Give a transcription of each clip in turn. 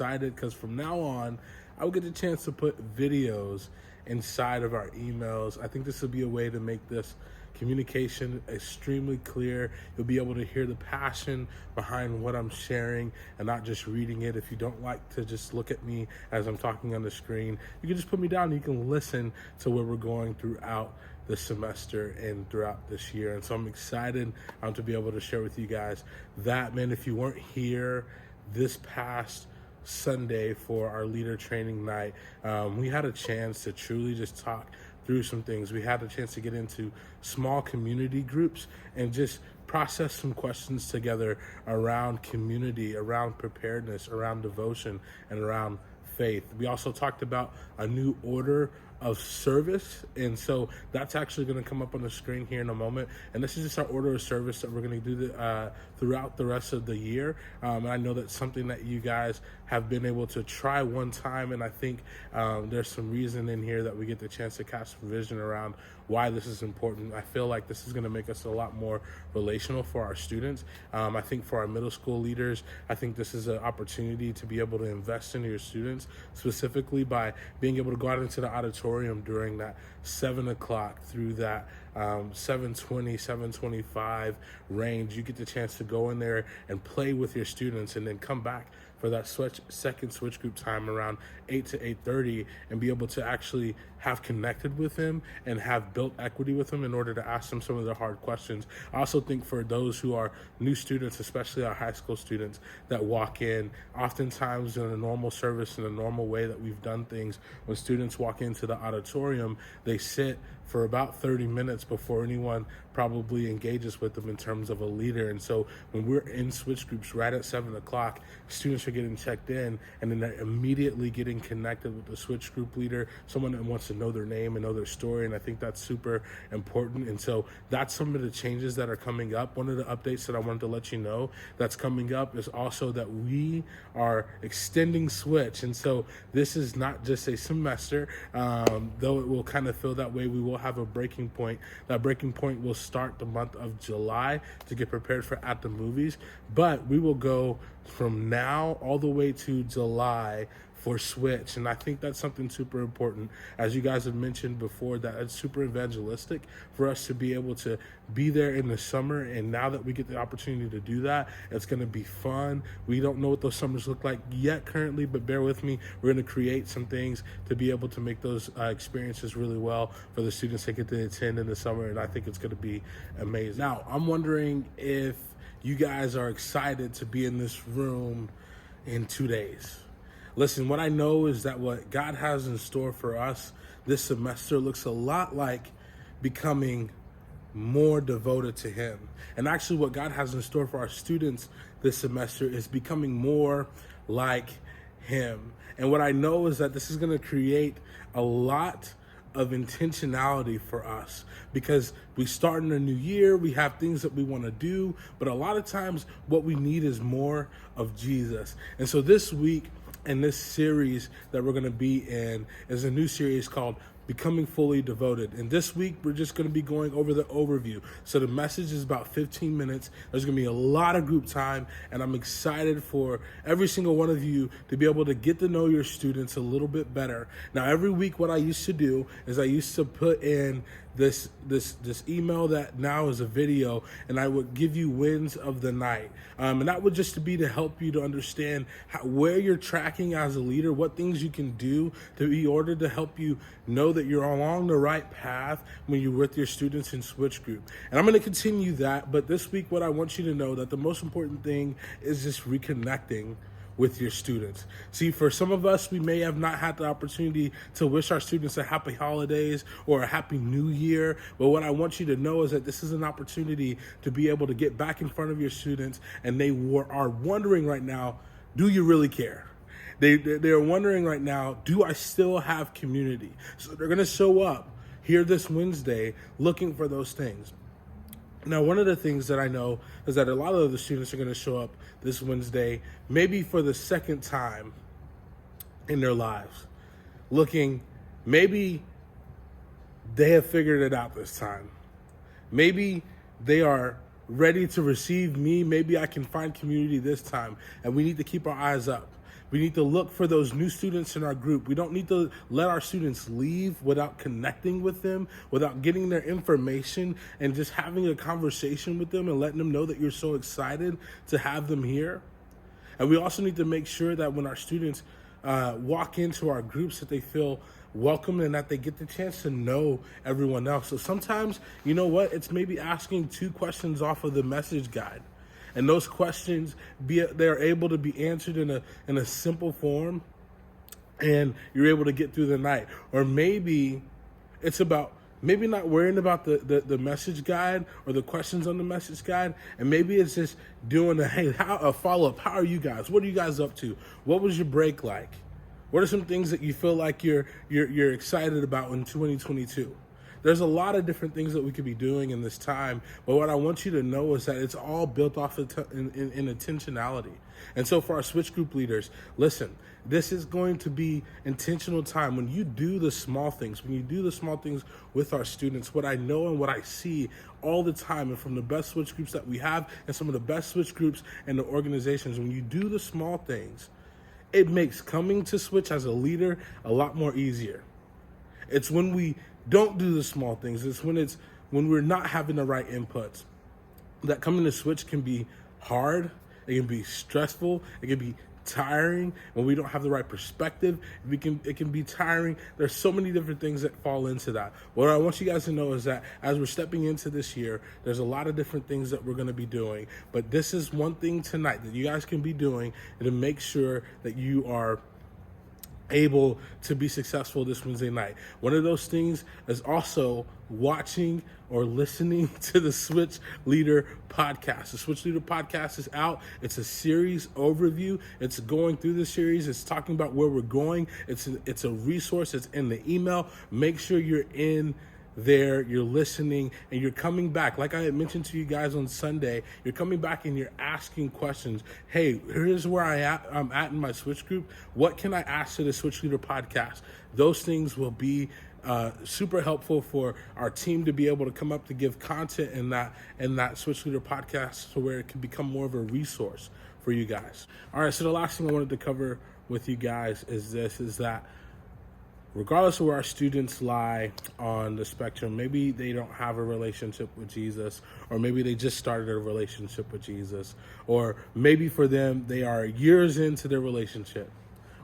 excited because from now on, I will get the chance to put videos inside of our emails. I think this will be a way to make this communication extremely clear. You'll be able to hear the passion behind what I'm sharing and not just reading it. If you don't like to just look at me as I'm talking on the screen, you can just put me down and you can listen to where we're going throughout the semester and throughout this year. And so I'm excited to be able to share with you guys that, man. If you weren't here this past Sunday for our leader training night, we had a chance to truly just talk through some things. We had a chance to get into small community groups and just process some questions together around community, around preparedness, around devotion, and around faith. We also talked about a new order of service, and so that's actually going to come up on the screen here in a moment. And this is just our order of service that we're going to do throughout the rest of the year. And I know that's something that you guys have been able to try one time, and I think there's some reason in here that we get the chance to cast vision around why this is important. I feel like this is going to make us a lot more relational for our students. I think for our middle school leaders, I think this is an opportunity to be able to invest in your students, specifically by being able to go out into the auditorium during that 7 o'clock through that 7:20, 7:25 range. You get the chance to go in there and play with your students and then come back for that second switch group time around 8 to 8:30 and be able to actually have connected with them and have built equity with them in order to ask them some of the hard questions. I also think for those who are new students, especially our high school students that walk in, oftentimes in a normal service, in a normal way that we've done things, when students walk into the auditorium, they sit for about 30 minutes before anyone probably engages with them in terms of a leader. And so when we're in switch groups right at 7 o'clock, students are getting checked in and then they're immediately getting connected with the switch group leader, someone that wants to know their name and know their story. And I think that's super important. And so that's some of the changes that are coming up. One of the updates that I wanted to let you know that's coming up is also that we are extending switch. And so this is not just a semester, though it will kind of feel that way. We will have a breaking point. That breaking point will start the month of July to get prepared for At the Movies, but we will go from now all the way to July for switch. And I think that's something super important. As you guys have mentioned before, that it's super evangelistic for us to be able to be there in the summer. And now that we get the opportunity to do that, it's going to be fun. We don't know what those summers look like yet currently, but bear with me. We're going to create some things to be able to make those experiences really well for the students that get to attend in the summer. And I think it's going to be amazing. Now, I'm wondering if you guys are excited to be in this room in 2 days. Listen, what I know is that what God has in store for us this semester looks a lot like becoming more devoted to Him. And actually what God has in store for our students this semester is becoming more like Him. And what I know is that this is going to create a lot of intentionality for us because we start in a new year, we have things that we want to do, but a lot of times what we need is more of Jesus. And so this week, and this series that we're going to be in is a new series called Becoming Fully Devoted. And this week, we're just going to be going over the overview. So the message is about 15 minutes. There's going to be a lot of group time, and I'm excited for every single one of you to be able to get to know your students a little bit better. Now, every week, what I used to do is I used to put in this email that now is a video, and I would give you wins of the night. And that would just be to help you to understand where you're tracking as a leader, what things you can do to be ordered to help you know that you're along the right path when you're with your students in switch group. And I'm going to continue that, but this week what I want you to know that the most important thing is just reconnecting with your students. See, for some of us, we may have not had the opportunity to wish our students a happy holidays or a happy new year. But what I want you to know is that this is an opportunity to be able to get back in front of your students, and they are wondering right now, do you really care? They're wondering right now, do I still have community? So they're going to show up here this Wednesday looking for those things. Now, one of the things that I know is that a lot of the students are going to show up this Wednesday, maybe for the second time in their lives, looking, maybe they have figured it out this time. Maybe they are ready to receive me. Maybe I can find community this time. And we need to keep our eyes up We need to look for those new students in our group. We don't need to let our students leave without connecting with them, without getting their information and just having a conversation with them and letting them know that you're so excited to have them here. And we also need to make sure that when our students walk into our groups that they feel welcome and that they get the chance to know everyone else. So sometimes, you know what, it's maybe asking 2 questions off of the message guide. And those questions, they're able to be answered in a simple form, and you're able to get through the night. Or maybe it's about maybe not worrying about the message guide or the questions on the message guide, and maybe it's just doing a follow-up. How are you guys? What are you guys up to? What was your break like? What are some things that you feel like you're excited about in 2022? There's a lot of different things that we could be doing in this time, but what I want you to know is that it's all built off of in intentionality. And so for our Switch group leaders, listen, this is going to be intentional time. When you do the small things, with our students, what I know and what I see all the time, and from the best Switch groups that we have and some of the best Switch groups and the organizations, when you do the small things, it makes coming to Switch as a leader a lot more easier. It's when we don't do the small things. It's when we're not having the right inputs that coming to Switch can be hard. It can be stressful. It can be tiring. When we don't have the right perspective, it can be tiring. There's so many different things that fall into that. What I want you guys to know is that as we're stepping into this year, there's a lot of different things that we're going to be doing. But this is one thing tonight that you guys can be doing to make sure that you are able to be successful this Wednesday night. One of those things is also watching or listening to the Switch Leader podcast. The Switch Leader podcast is out. It's a series overview. It's going through the series. It's talking about where we're going. It's a resource. It's in the email. Make sure you're in there, you're listening, and you're coming back. Like I had mentioned to you guys on Sunday, you're coming back and you're asking questions. Hey, here's where I'm at in my Switch group. What can I ask to the Switch Leader podcast? Those things will be super helpful for our team to be able to come up to give content in that Switch Leader podcast, so where it can become more of a resource for you guys. All right, so the last thing I wanted to cover with you guys is that regardless of where our students lie on the spectrum, maybe they don't have a relationship with Jesus, or maybe they just started a relationship with Jesus, or maybe for them, they are years into their relationship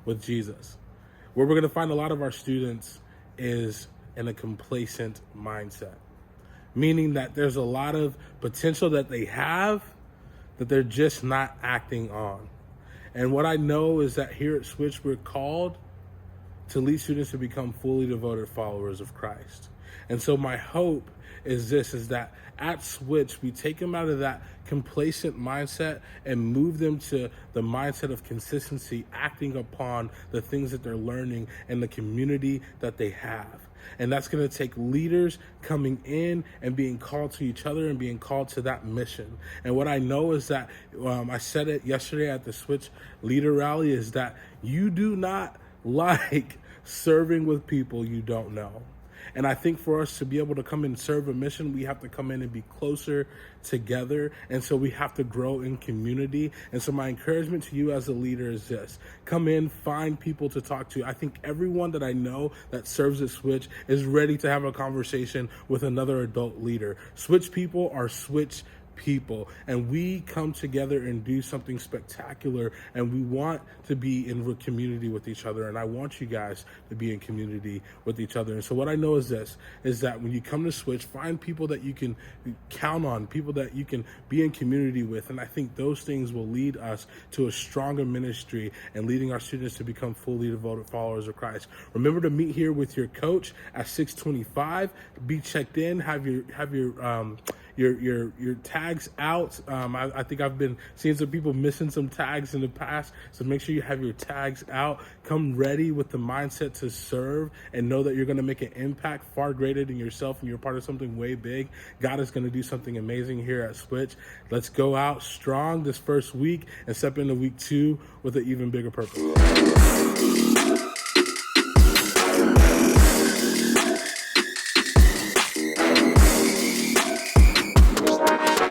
with Jesus. Where we're going to find a lot of our students is in a complacent mindset, meaning that there's a lot of potential that they have that they're just not acting on. And what I know is that here at Switch, we're called to lead students to become fully devoted followers of Christ. And so my hope is that at Switch, we take them out of that complacent mindset and move them to the mindset of consistency, acting upon the things that they're learning and the community that they have. And that's going to take leaders coming in and being called to each other and being called to that mission. And what I know is that, I said it yesterday at the Switch Leader Rally, is that you do not like serving with people you don't know. And I think for us to be able to come and serve a mission, we have to come in and be closer together. And so we have to grow in community. And so my encouragement to you as a leader is this: come in, find people to talk to. I think everyone that I know that serves at Switch is ready to have a conversation with another adult leader. Switch people are Switch people, and we come together and do something spectacular, and we want to be in community with each other, and I want you guys to be in community with each other. And so what I know is that when you come to Switch, find people that you can count on, people that you can be in community with, and I think those things will lead us to a stronger ministry and leading our students to become fully devoted followers of Christ. Remember to meet here with your coach at 6:25. Be checked in, have your tags out. I think I've been seeing some people missing some tags in the past, so make sure you have your tags out. Come ready with the mindset to serve and know that you're going to make an impact far greater than yourself, and you're part of something way big. God is going to do something amazing here at Switch. Let's go out strong this first week and step into week 2 with an even bigger purpose.